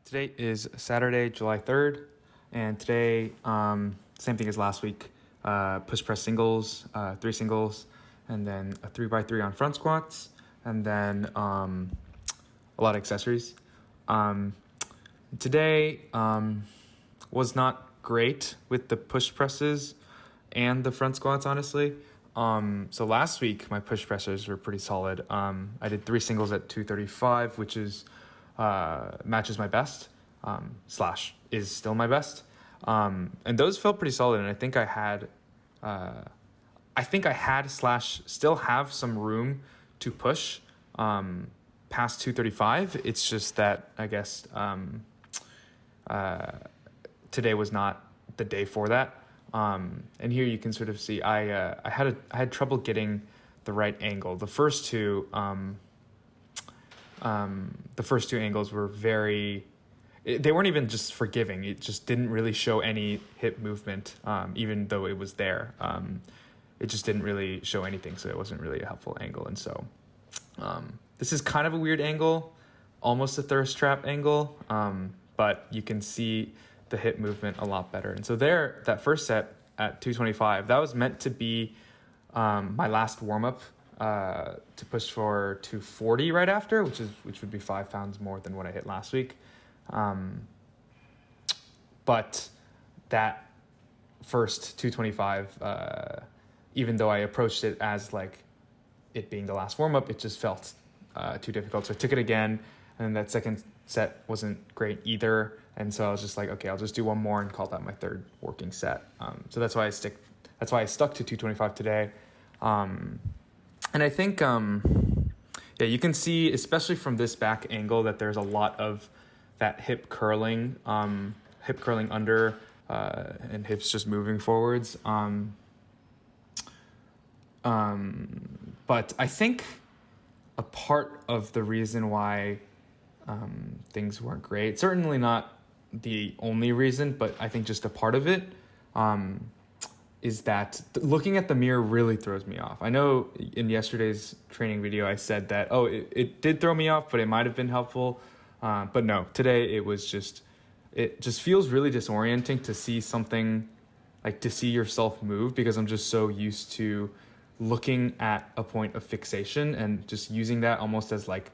Today is Saturday, July 3rd, and today, same thing as last week, push press singles, 3 singles, and then a 3x3 on front squats, and then a lot of accessories. Today was not great with the push presses and the front squats, honestly. So last week, my push presses were pretty solid. I did 3 singles at 235, which is matches my best, slash is still my best. And those felt pretty solid. And I think I had slash still have some room to push past 235. It's just that I guess today was not the day for that. And here you can sort of see I had trouble getting the right angle. The first two angles were they weren't even just forgiving. It just didn't really show any hip movement, even though it was there. It just didn't really show anything, so it wasn't really a helpful angle. And so this is kind of a weird angle, almost a thirst trap angle, but you can see the hip movement a lot better. And so that first set at 225, that was meant to be my last warm-up to push for 240 right after, which would be 5 pounds more than what I hit last week. But that first 225, even though I approached it as like it being the last warm-up, it just felt too difficult. So I took it again, and then that second set wasn't great either. And so I was just like, okay, I'll just do one more and call that my third working set. So that's why I stuck to 225 today. And I think, you can see, especially from this back angle, that there's a lot of that hip curling under and hips just moving forwards. But I think a part of the reason why things weren't great, certainly not the only reason, but I think just a part of it, is that looking at the mirror really throws me off. I know in yesterday's training video I said that, it did throw me off, but it might have been helpful. But no, today it just feels really disorienting to see something, like to see yourself move, because I'm just so used to looking at a point of fixation and just using that almost as like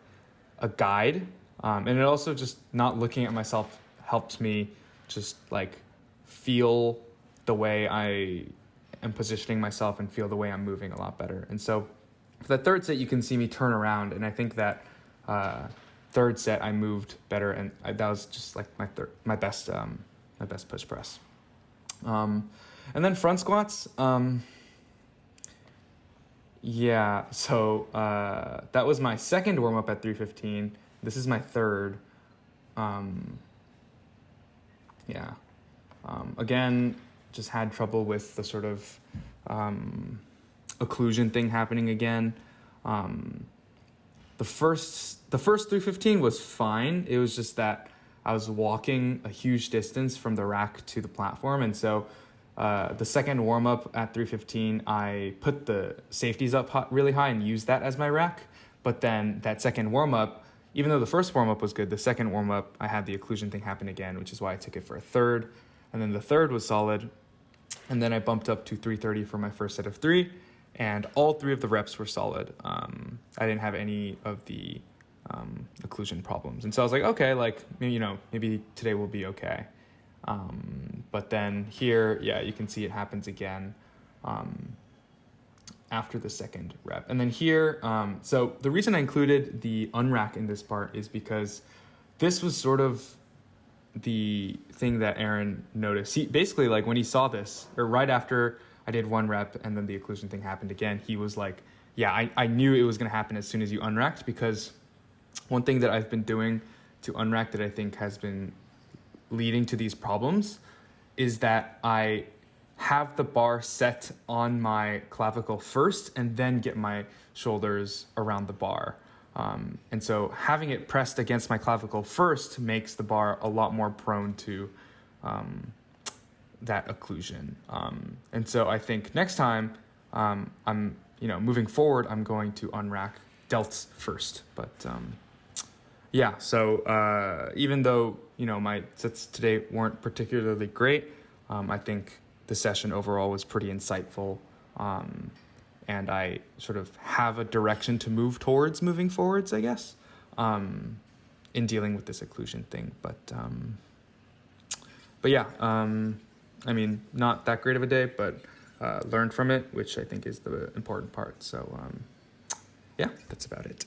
a guide. And it also just not looking at myself helps me just like feel the way I am positioning myself and feel the way I'm moving a lot better. And so for the third set, you can see me turn around, and I think that third set I moved better, and that was just like my best push press. And then front squats. So that was my second warm up at 315. This is my third. Again, just had trouble with the sort of occlusion thing happening again. The first 315 was fine. It was just that I was walking a huge distance from the rack to the platform, and so the second warm up at 315, I put the safeties up really high and used that as my rack. But then that second warm up, even though the first warm up was good, the second warm up I had the occlusion thing happen again, which is why I took it for a third. And then the third was solid. And then I bumped up to 330 for my first set of 3, and all 3 of the reps were solid. I didn't have any of the occlusion problems. And so I was like, okay, maybe today will be okay. But then here, you can see it happens again after the second rep. And then here, so the reason I included the unrack in this part is because this was sort of the thing that Aaron noticed. He basically, like, when he saw this, or right after I did 1 rep and then the occlusion thing happened again, he was like, I knew it was going to happen as soon as you unracked, because one thing that I've been doing to unrack that I think has been leading to these problems is that I have the bar set on my clavicle first and then get my shoulders around the bar. And so having it pressed against my clavicle first makes the bar a lot more prone to that occlusion. And so I think next time I'm moving forward, I'm going to unrack delts first. But Yeah, so even though, my sets today weren't particularly great, I think the session overall was pretty insightful. And I sort of have a direction to move towards moving forwards, I guess, in dealing with this occlusion thing. But yeah, I mean, not that great of a day, but learned from it, which I think is the important part. So yeah, that's about it.